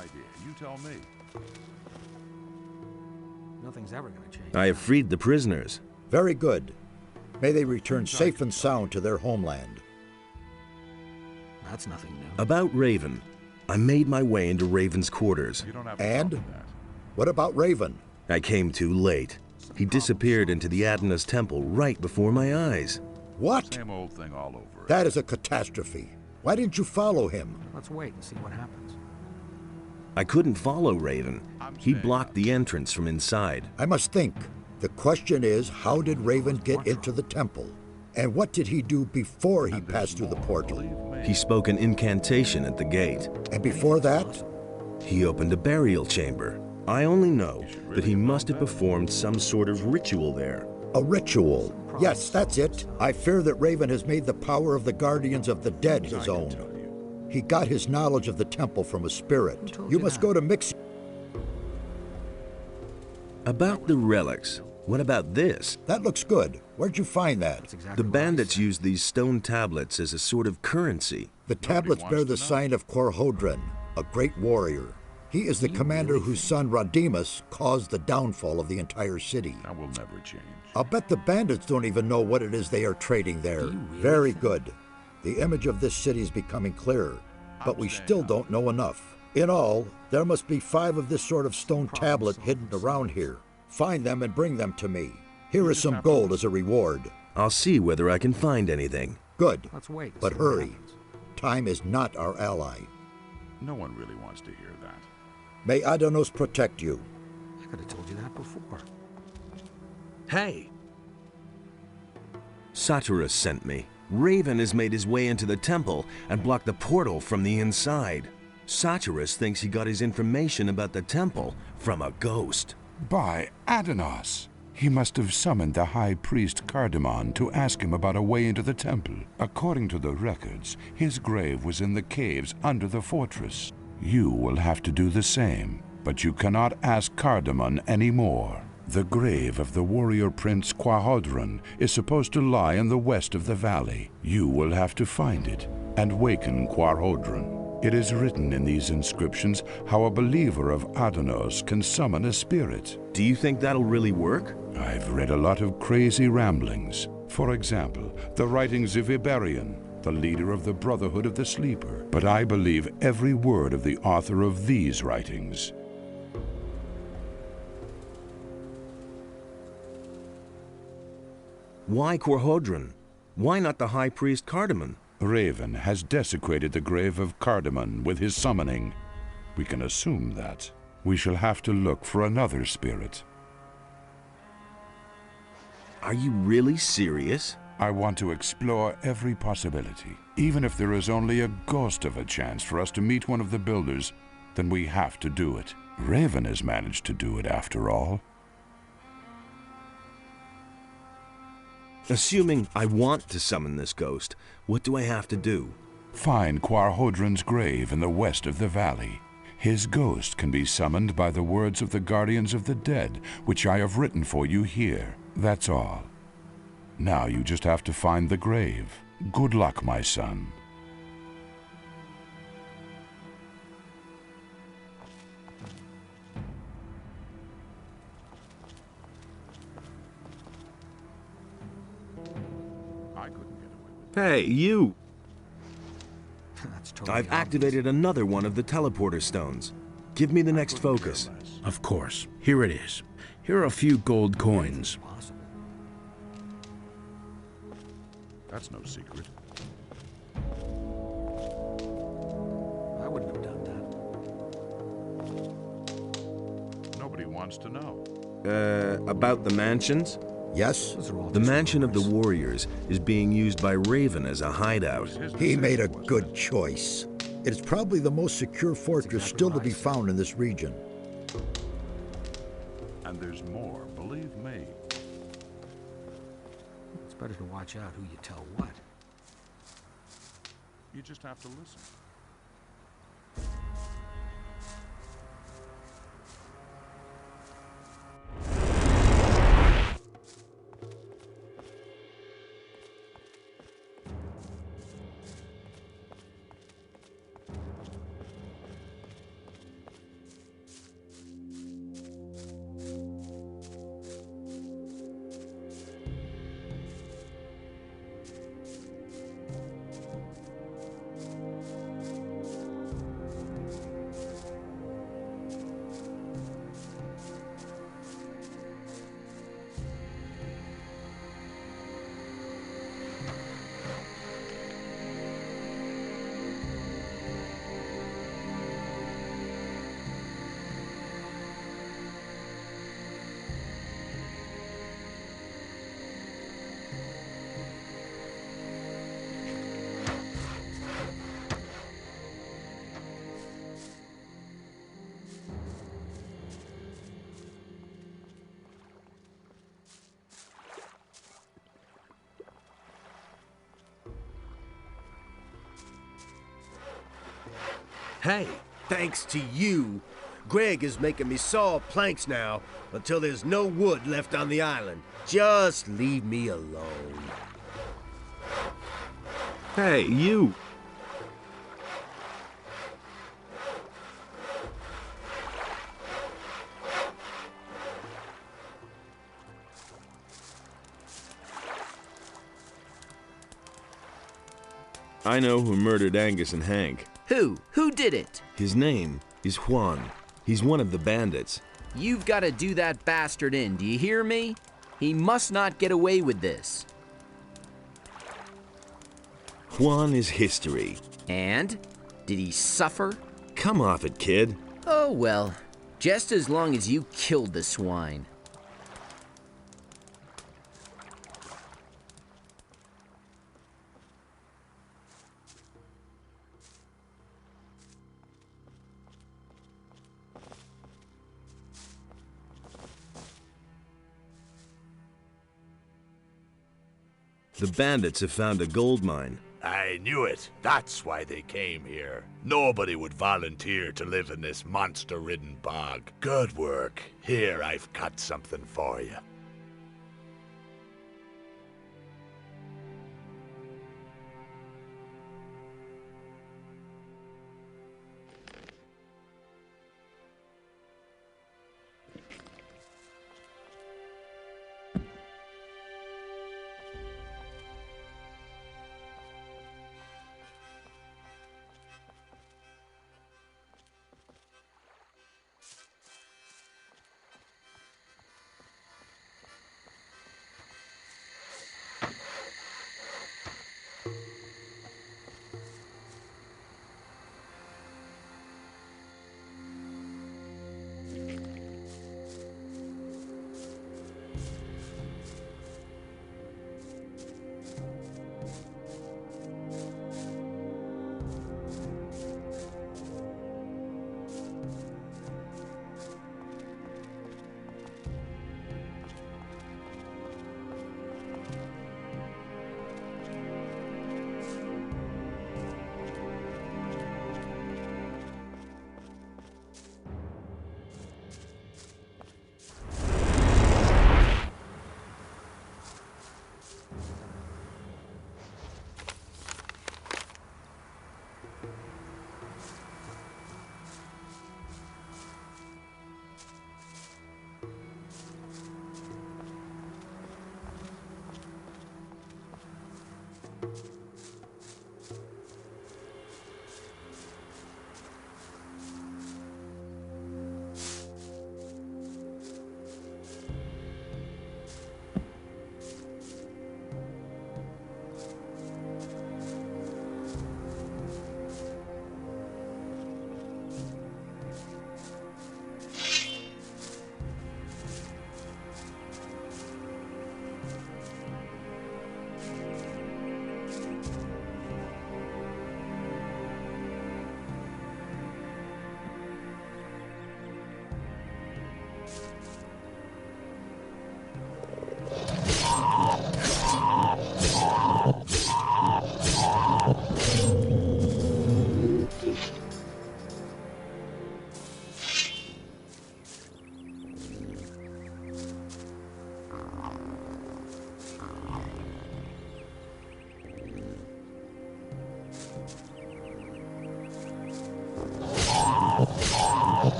idea. You tell me. Nothing's ever gonna change. I have freed the prisoners. Very good. May they return safe and sound to their homeland. That's nothing new. About Raven. I made my way into Raven's quarters. You don't have to And? tell me that. What about Raven? I came too late. He disappeared into the Adana's temple right before my eyes. What? Same old thing all over. That is a catastrophe. Why didn't you follow him? Let's wait and see what happens. I couldn't follow Raven. He blocked the entrance from inside. I must think. The question is, how did Raven get into the temple? And what did he do before he passed through the portal? He spoke an incantation at the gate. And before that? He opened a burial chamber. I only know that he must have performed some sort of ritual there. A ritual. Yes, that's it. I fear that Raven has made the power of the guardians of the dead his own. He got his knowledge of the temple from a spirit. You must go to Mix. About the relics. What about this? That looks good. Where'd you find that? That's exactly The what I bandits said. used these stone tablets as a sort of currency. The tablets bear the sign of Korhodron, a great warrior. He is the commander whose son Rodimus caused the downfall of the entire city. That will never change. I'll bet the bandits don't even know what it is they are trading there. Very good. The image of this city is becoming clearer, but we still don't know enough. In all, there must be 5 of this sort of stone tablet hidden around here. Find them and bring them to me. Here is some gold as a reward. I'll see whether I can find anything. Good, Let's wait. and but see what hurry. happens. Time is not our ally. No one really wants to hear that. May Adanos protect you. I could have told you that before. Hey! Satyrus sent me. Raven has made his way into the temple and blocked the portal from the inside. Satyrus thinks he got his information about the temple from a ghost. By Adanos! He must have summoned the high priest Cardamon to ask him about a way into the temple. According to the records, his grave was in the caves under the fortress. You will have to do the same, but you cannot ask Cardamon anymore. The grave of the warrior prince Korhodron is supposed to lie in the west of the valley. You will have to find it and waken Korhodron. It is written in these inscriptions how a believer of Adanos can summon a spirit. Do you think that'll really work? I've read a lot of crazy ramblings. For example, the writings of Iberion, the leader of the Brotherhood of the Sleeper. But I believe every word of the author of these writings. Why Korhodron? Why not the high priest Cardamon? Raven has desecrated the grave of Cardamon with his summoning. We can assume that. We shall have to look for another spirit. Are you really serious? I want to explore every possibility. Even if there is only a ghost of a chance for us to meet one of the builders, then we have to do it. Raven has managed to do it after all. Assuming I want to summon this ghost, what do I have to do? Find Korhodron's grave in the west of the valley. His ghost can be summoned by the words of the guardians of the dead, which I have written for you here. That's all. Now you just have to find the grave. Good luck, my son. I couldn't get away with Hey, you! That's totally I've obvious. activated another one of the teleporter stones. Give me the next focus. Of course. Here it is. Here are a few gold coins. Possible. That's no secret. I wouldn't have done that. Nobody wants to know. About the mansions? Yes? Those are all The just mansion of the rumors. warriors is being used by Raven as a hideout. He made a good choice. It is probably the most secure fortress still to be found in this region. And there's more, believe me. It's better to watch out who you tell what. You just have to listen. Hey, thanks to you, Greg is making me saw planks now until there's no wood left on the island. Just leave me alone. Hey, you! I know who murdered Angus and Hank. Who? Who did it? His name is Juan. He's one of the bandits. You've got to do that bastard in, do you hear me? He must not get away with this. Juan is history. And? Did he suffer? Come off it, kid. Oh well, just as long as you killed the swine. The bandits have found a gold mine. I knew it. That's why they came here. Nobody would volunteer to live in this monster-ridden bog. Good work. Here, I've got something for you.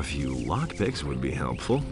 few lockpicks would be helpful.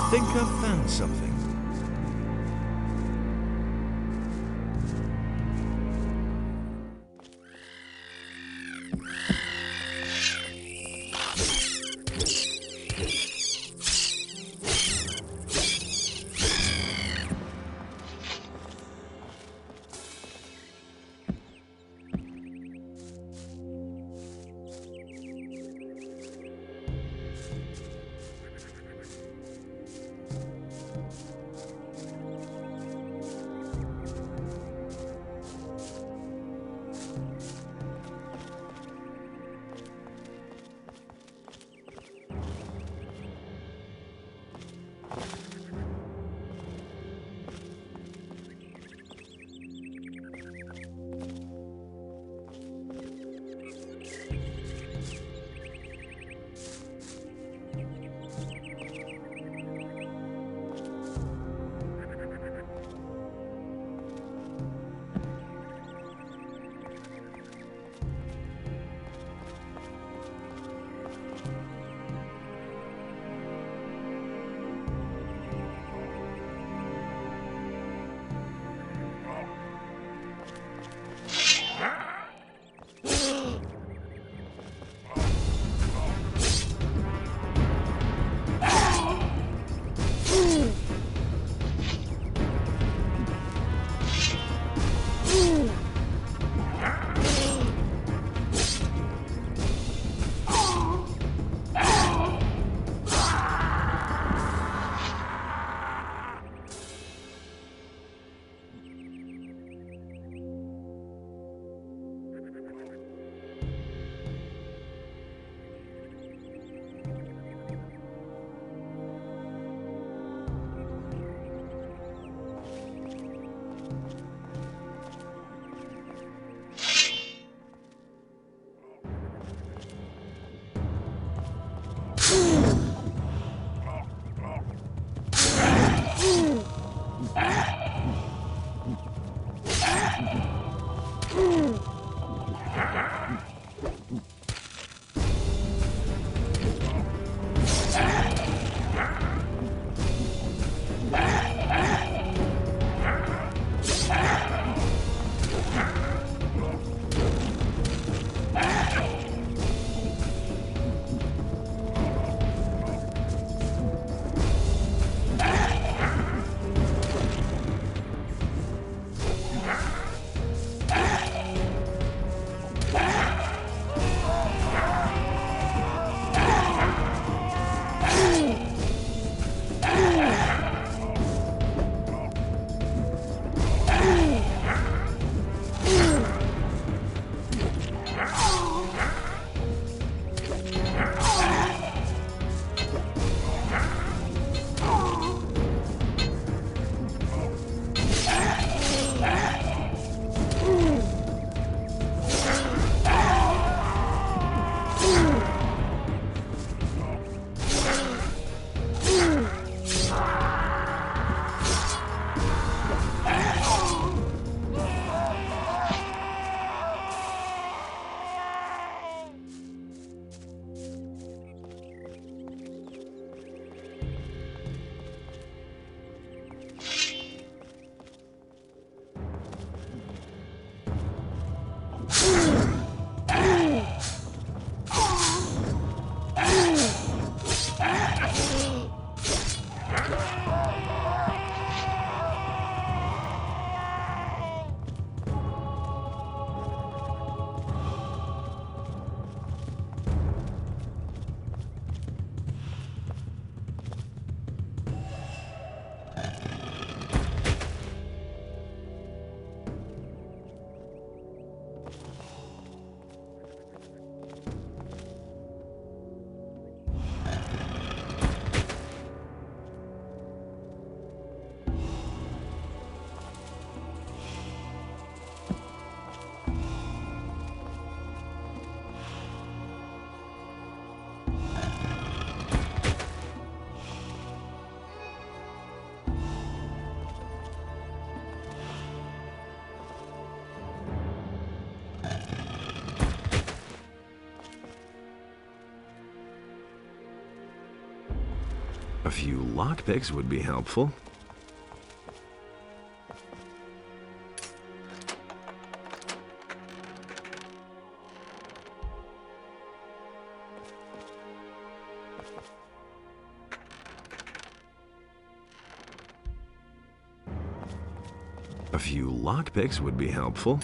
I think I've found something. A few lockpicks would be helpful. A few lockpicks would be helpful.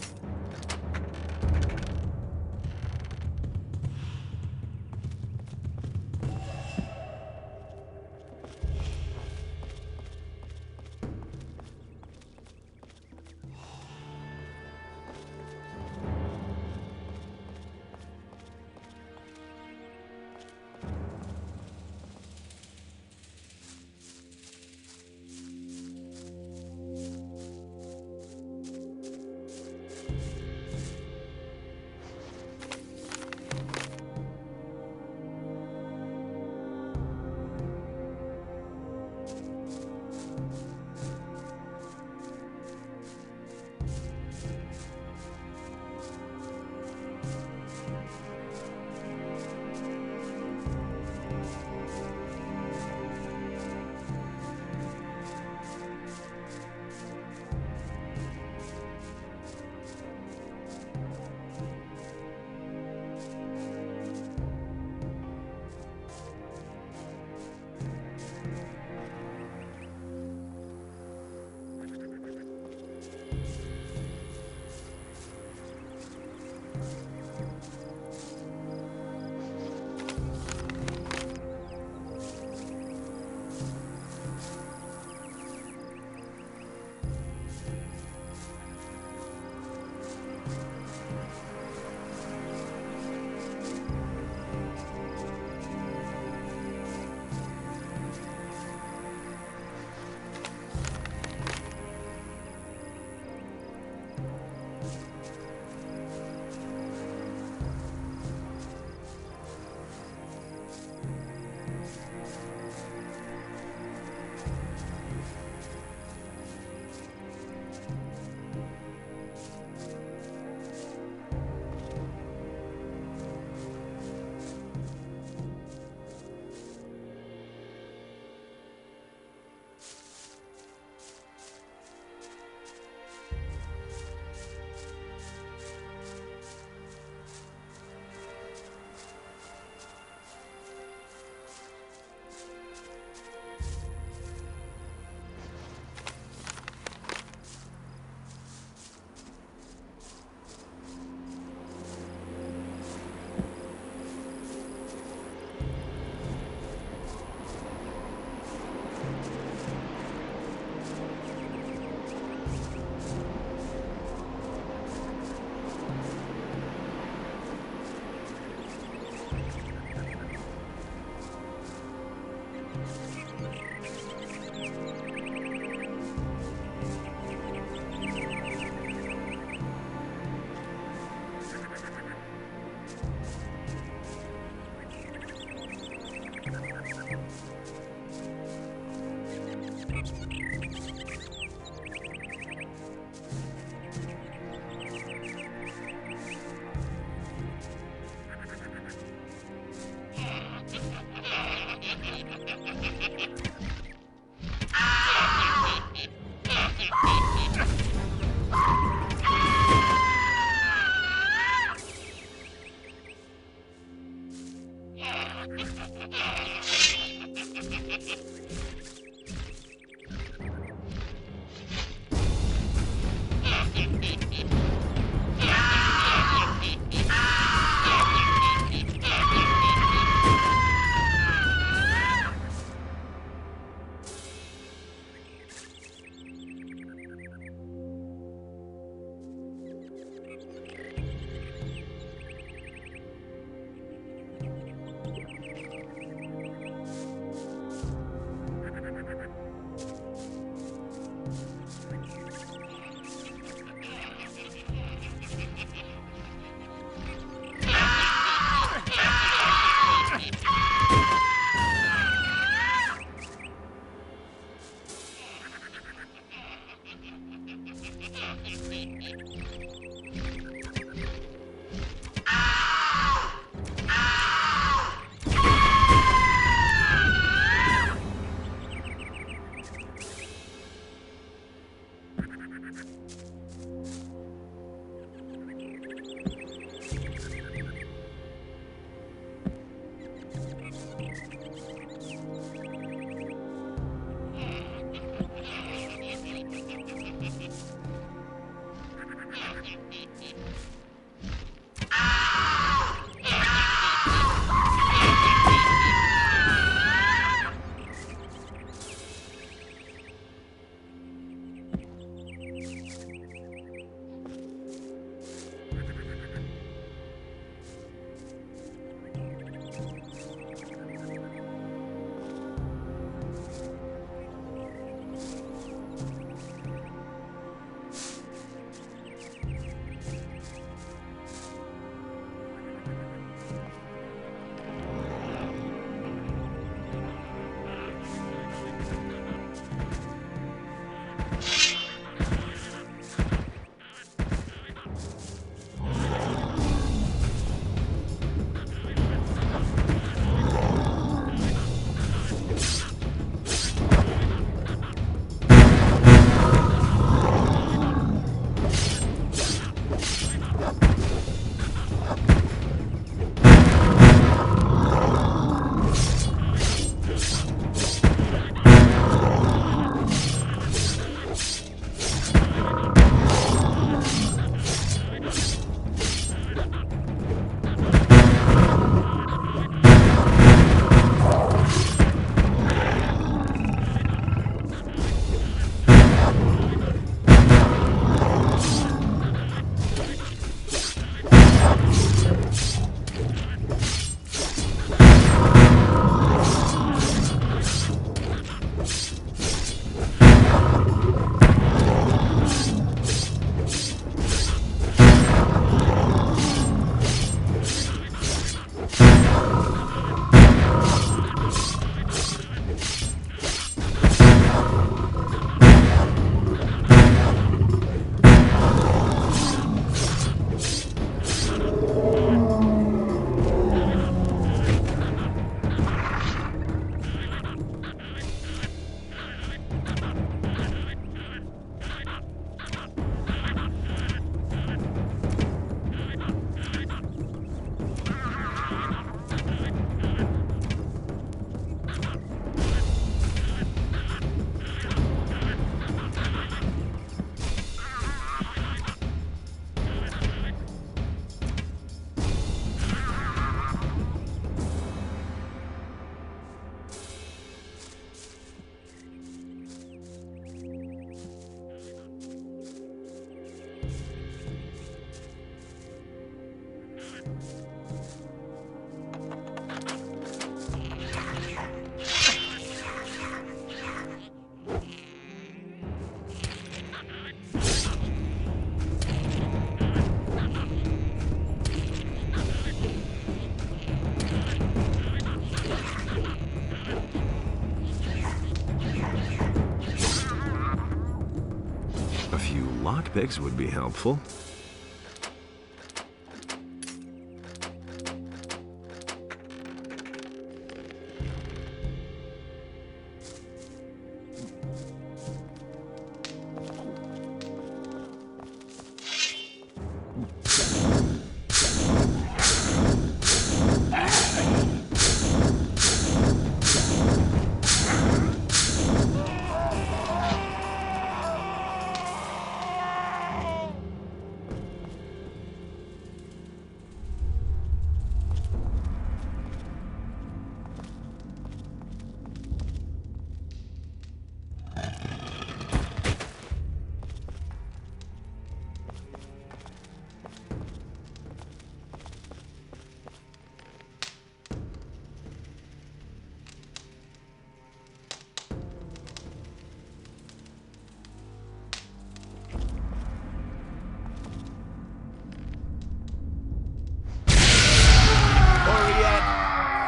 lockpicks would be helpful.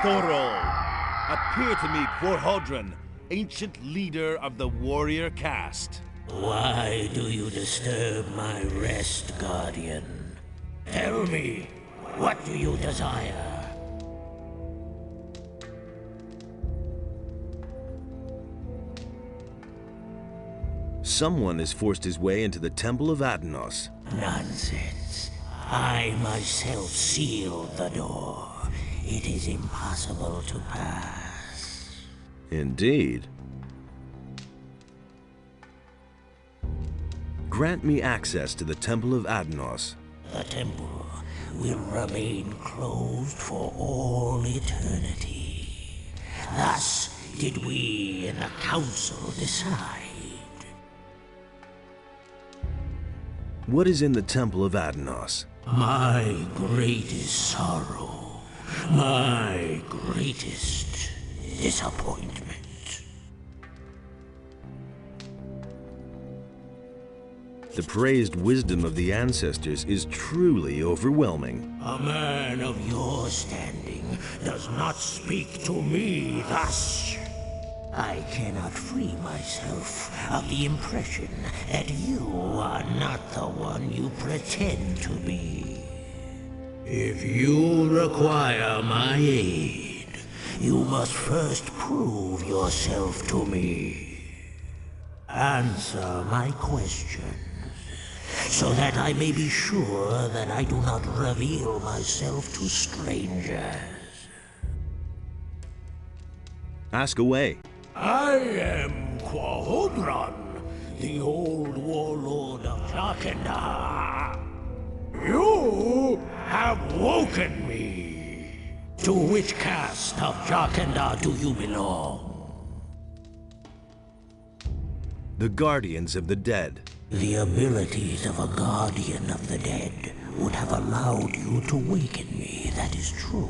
Thorol, appear to me Quorhodron, ancient leader of the warrior caste. Why do you disturb my rest, Guardian? Tell me, what do you desire? Someone has forced his way into the Temple of Adanos. Nonsense. I myself sealed the door. It is impossible to pass. Indeed. Grant me access to the Temple of Adanos. The temple will remain closed for all eternity. Thus did we in the council decide. What is in the Temple of Adanos? My greatest sorrow. My greatest disappointment. The praised wisdom of the ancestors is truly overwhelming. A man of your standing does not speak to me thus. I cannot free myself of the impression that you are not the one you pretend to be. If you require my aid, you must first prove yourself to me. Answer my questions, so that I may be sure that I do not reveal myself to strangers. Ask away. I am Quorhodron, the old warlord of Jarkendar. You have woken me. To which caste of Jarkendar do you belong? The Guardians of the Dead. The abilities of a Guardian of the Dead would have allowed you to waken me, that is true.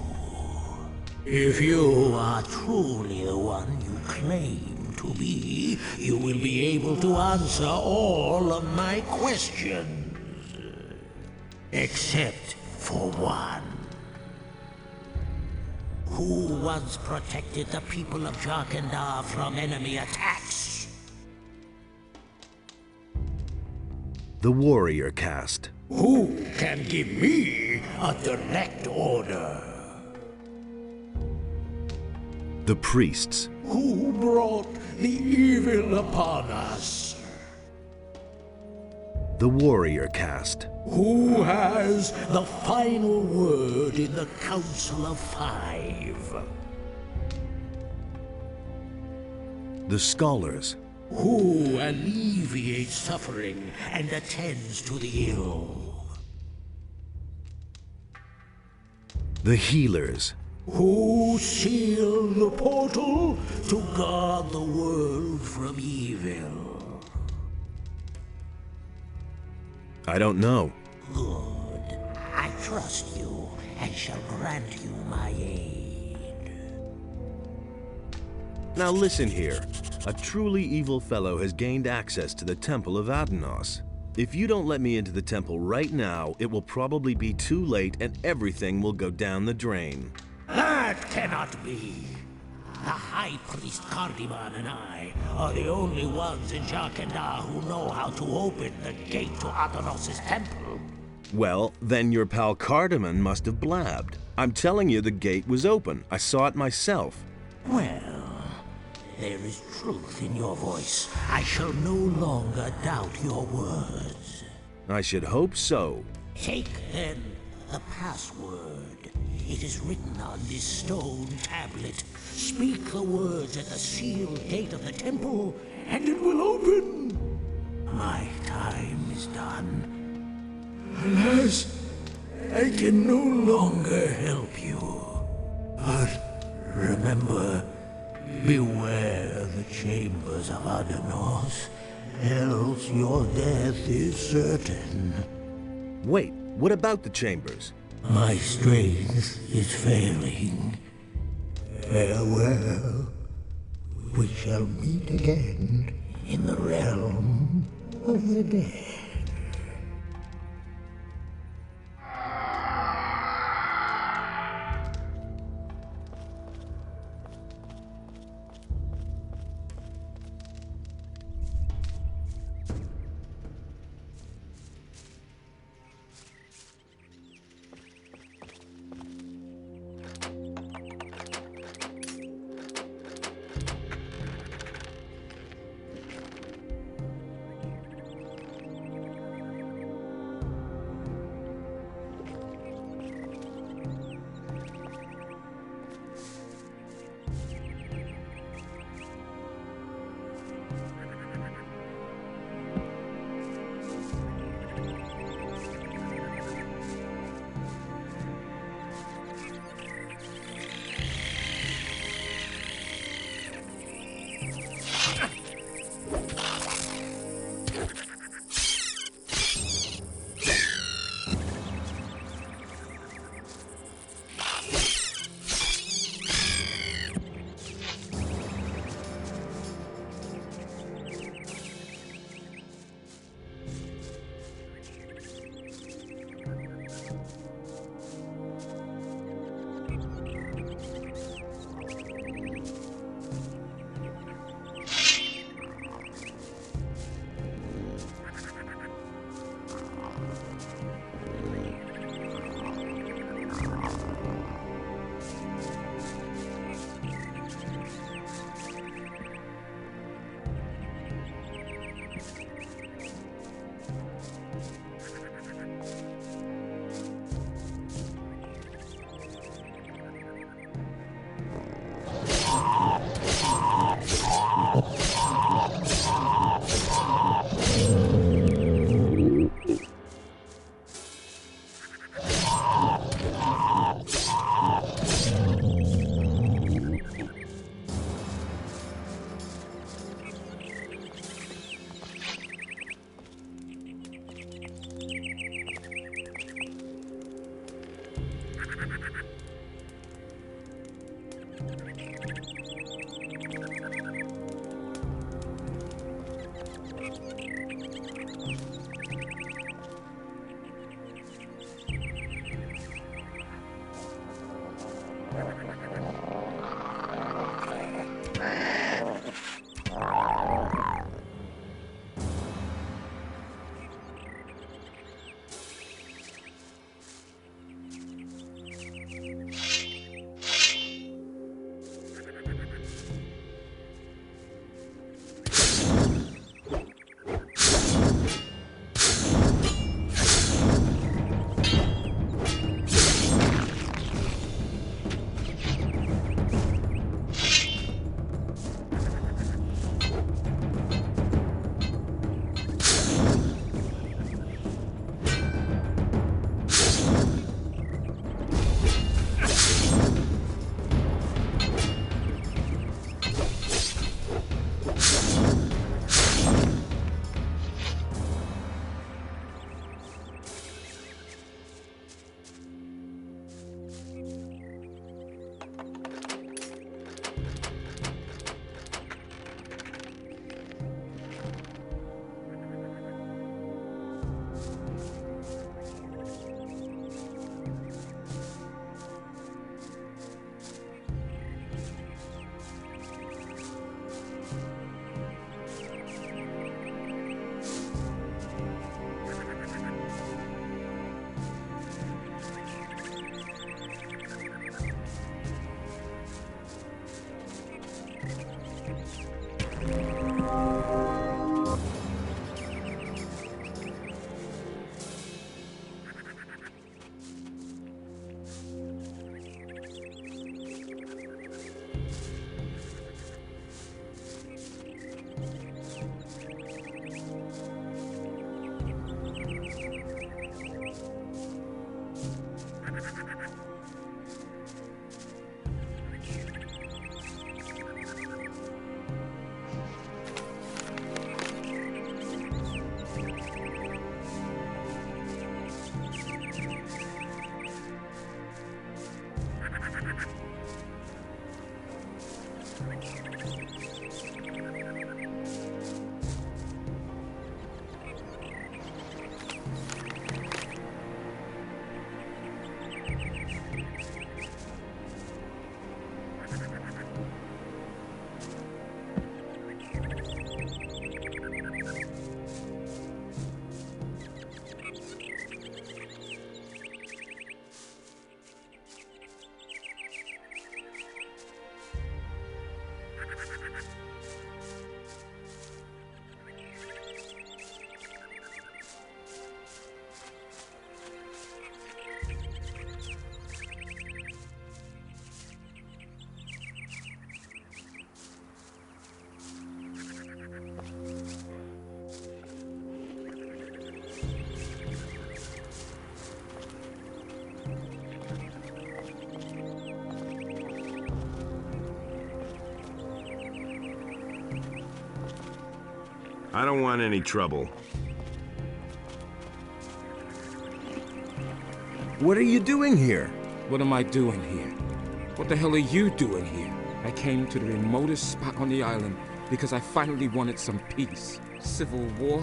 If you are truly the one you claim to be, you will be able to answer all of my questions. Except for one. Who once protected the people of Jarkendar from enemy attacks? The warrior caste. Who can give me a direct order? The priests. Who brought the evil upon us? The warrior caste. Who has the final word in the Council of Five? The scholars. Who alleviates suffering and attends to the ill? The healers. Who seal the portal to guard the world from evil? I don't know. Good. I trust you and shall grant you my aid. Now listen here. A truly evil fellow has gained access to the Temple of Adanos. If you don't let me into the temple right now, it will probably be too late and everything will go down the drain. That cannot be. The High Priest Cardamon and I are the only ones in Jarkandar who know how to open the gate to Adonos' temple. Well, then your pal Cardamon must have blabbed. I'm telling you the gate was open. I saw it myself. Well, there is truth in your voice. I shall no longer doubt your words. I should hope so. Take, then, the password. It is written on this stone tablet. Speak the words at the sealed gate of the temple, and it will open. My time is done. Alas, I can no longer help you. But remember, beware the chambers of Adonos, else your death is certain. Wait, what about the chambers? My strength is failing. Farewell. We shall meet again in the realm of the dead. I don't want any trouble. What are you doing here? What am I doing here? What the hell are you doing here? I came to the remotest spot on the island because I finally wanted some peace. Civil war,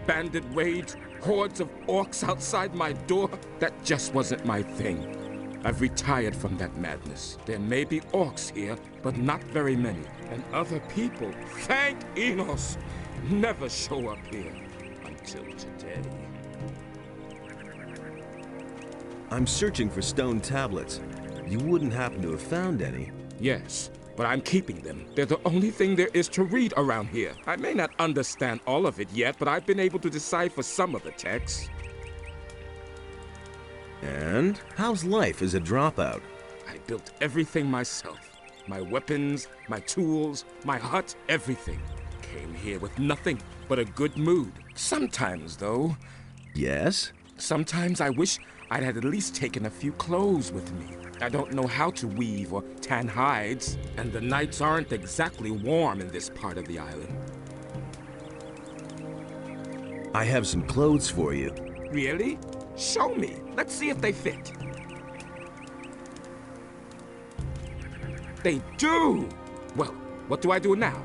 bandit raids, hordes of orcs outside my door. That just wasn't my thing. I've retired from that madness. There may be orcs here, but not very many. And other people, thank Enos, never show up here until today. I'm searching for stone tablets. You wouldn't happen to have found any? Yes, but I'm keeping them. They're the only thing there is to read around here. I may not understand all of it yet, but I've been able to decipher some of the texts. And how's life as a dropout? I built everything myself. My weapons, my tools, my hut, everything. Came here with nothing but a good mood. Sometimes, though... Yes? Sometimes I wish I'd had at least taken a few clothes with me. I don't know how to weave or tan hides, and the nights aren't exactly warm in this part of the island. I have some clothes for you. Really? Show me. Let's see if they fit. They do! Well, what do I do now?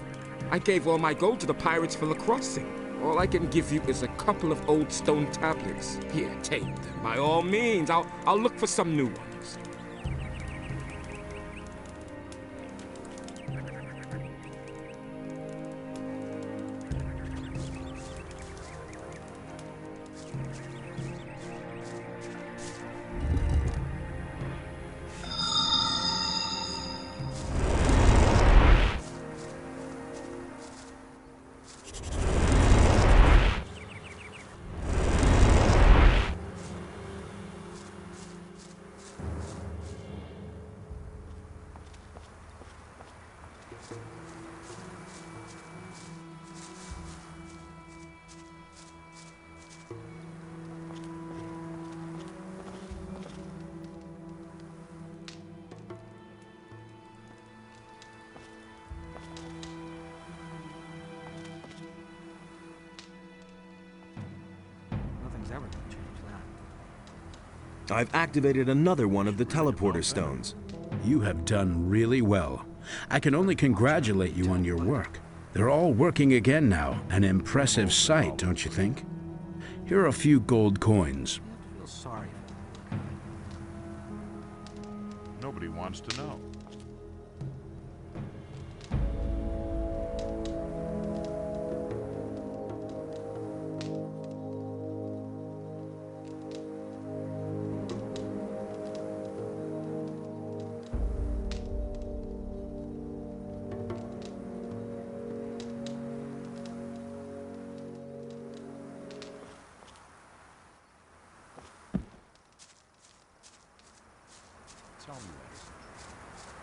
I gave all my gold to the pirates for the crossing. All I can give you is a couple of old stone tablets. Here, take them. By all means, I'll look for some new ones. Never gonna change that. I've activated another one of the teleporter stones. You have done really well. I can only congratulate you on your work. They're all working again now. An impressive sight, don't you think? Here are a few gold coins. I feel sorry. Nobody wants to know. Tell me that.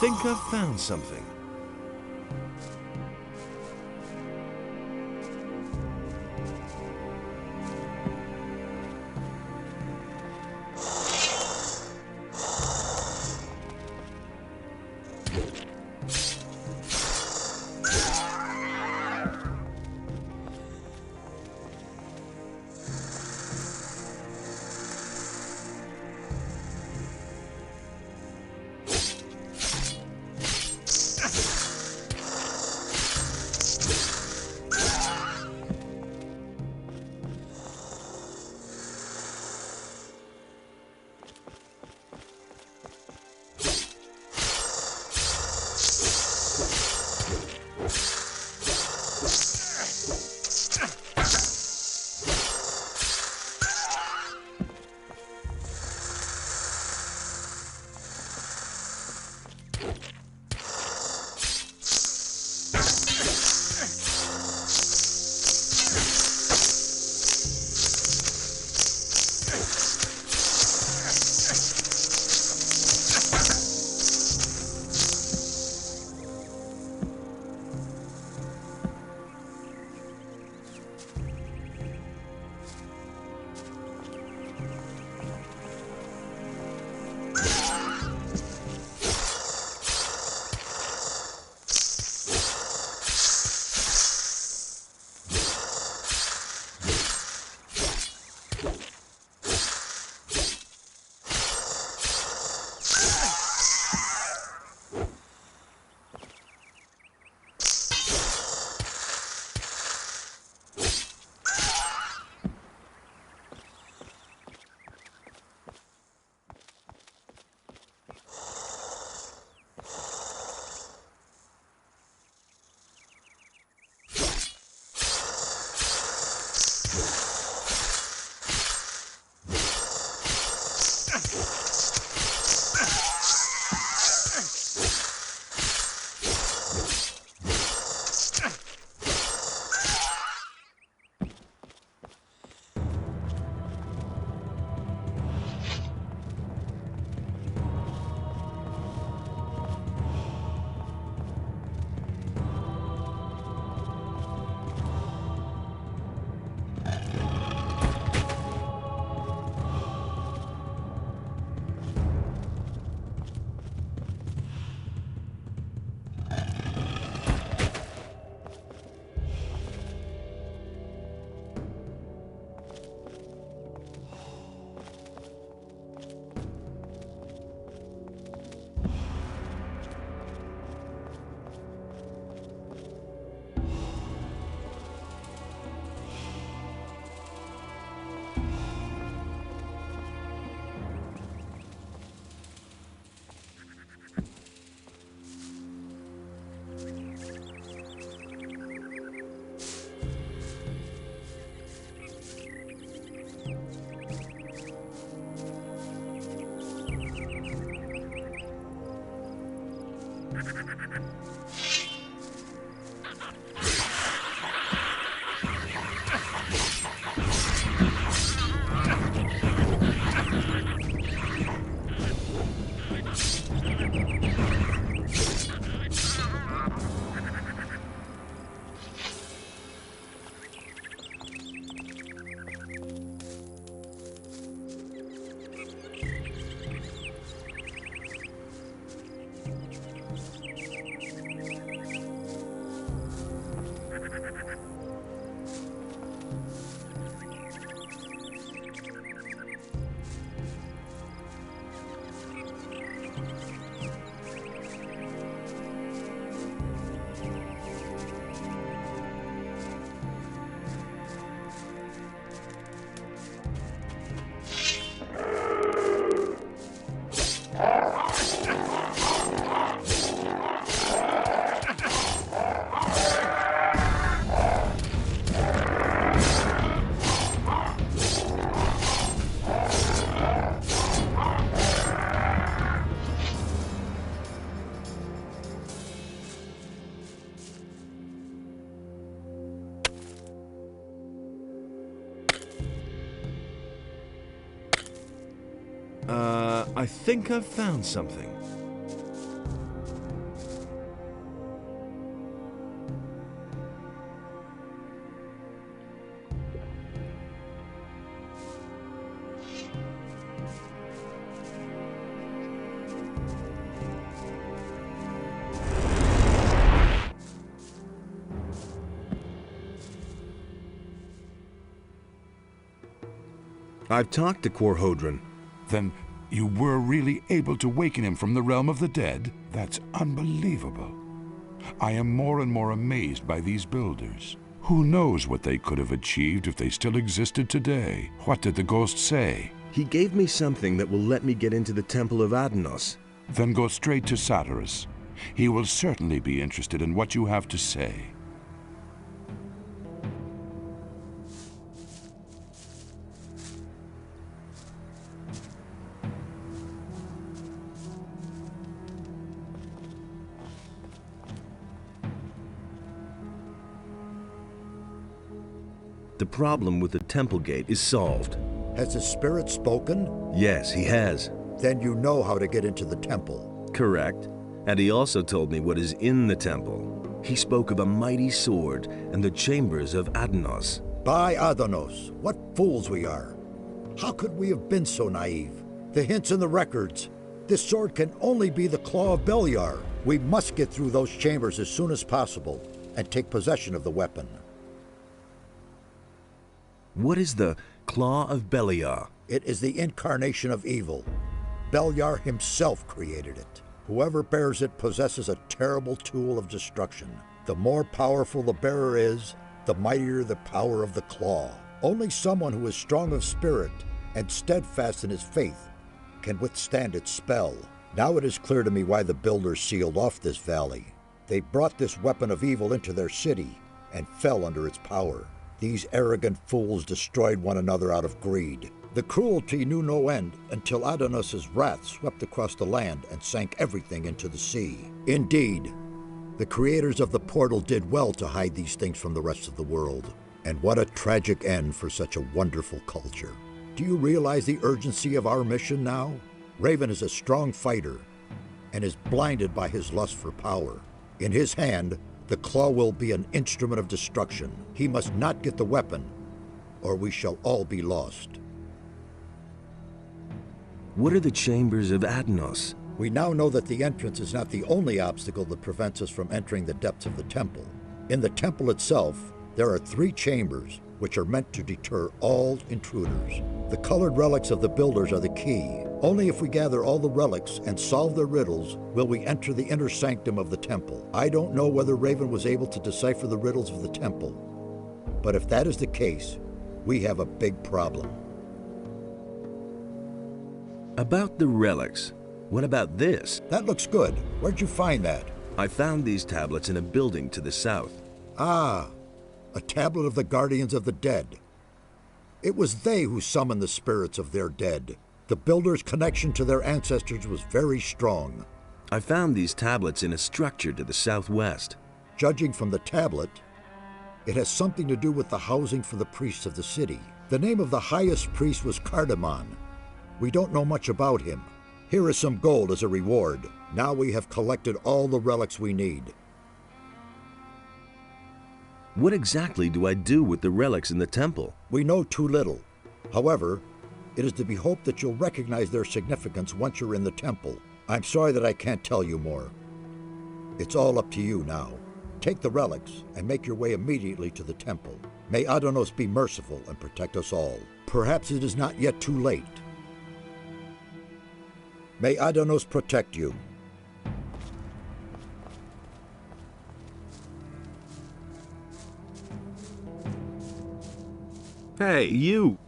think I've found something. I think I've found something. I've talked to Korhodron. Then you were really able to waken him from the realm of the dead? That's unbelievable. I am more and more amazed by these builders. Who knows what they could have achieved if they still existed today? What did the ghost say? He gave me something that will let me get into the Temple of Adanos. Then go straight to Satyrus. He will certainly be interested in what you have to say. The problem with the temple gate is solved. Has the spirit spoken? Yes, he has. Then you know how to get into the temple. Correct. And he also told me what is in the temple. He spoke of a mighty sword and the chambers of Adanos. By Adanos, what fools we are. How could we have been so naive? The hints in the records. This sword can only be the Claw of Beliar. We must get through those chambers as soon as possible and take possession of the weapon. What is the Claw of Beliar? It is the incarnation of evil. Beliar himself created it. Whoever bears it possesses a terrible tool of destruction. The more powerful the bearer is, the mightier the power of the claw. Only someone who is strong of spirit and steadfast in his faith can withstand its spell. Now it is clear to me why the builders sealed off this valley. They brought this weapon of evil into their city and fell under its power. These arrogant fools destroyed one another out of greed. The cruelty knew no end until Adanos' wrath swept across the land and sank everything into the sea. Indeed, the creators of the portal did well to hide these things from the rest of the world. And what a tragic end for such a wonderful culture. Do you realize the urgency of our mission now? Raven is a strong fighter and is blinded by his lust for power. In his hand, the claw will be an instrument of destruction. He must not get the weapon, or we shall all be lost. What are the chambers of Adanos? We now know that the entrance is not the only obstacle that prevents us from entering the depths of the temple. In the temple itself, there are 3 chambers, which are meant to deter all intruders. The colored relics of the builders are the key. Only if we gather all the relics and solve their riddles will we enter the inner sanctum of the temple. I don't know whether Raven was able to decipher the riddles of the temple, but if that is the case, we have a big problem. About the relics, what about this? That looks good. Where'd you find that? I found these tablets in a building to the south. Ah, a tablet of the guardians of the dead. It was they who summoned the spirits of their dead. The builders' connection to their ancestors was very strong. I found these tablets in a structure to the southwest. Judging from the tablet, it has something to do with the housing for the priests of the city. The name of the highest priest was Cardamon. We don't know much about him. Here is some gold as a reward. Now we have collected all the relics we need. What exactly do I do with the relics in the temple? We know too little. However, it is to be hoped that you'll recognize their significance once you're in the temple. I'm sorry that I can't tell you more. It's all up to you now. Take the relics and make your way immediately to the temple. May Adanos be merciful and protect us all. Perhaps it is not yet too late. May Adanos protect you. Hey, you!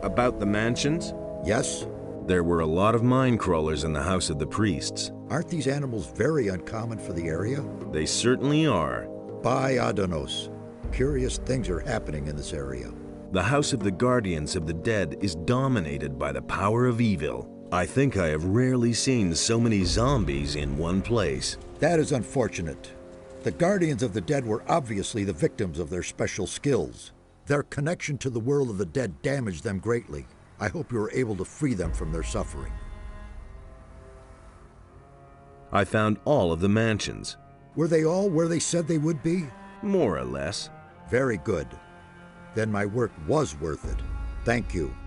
About the mansions? Yes? There were a lot of mine crawlers in the house of the priests. Aren't these animals very uncommon for the area? They certainly are. By Adanos, curious things are happening in this area. The house of the guardians of the dead is dominated by the power of evil. I think I have rarely seen so many zombies in one place. That is unfortunate. The guardians of the dead were obviously the victims of their special skills. Their connection to the world of the dead damaged them greatly. I hope you are able to free them from their suffering. I found all of the mansions. Were they all where they said they would be? More or less. Very good. Then my work was worth it. Thank you.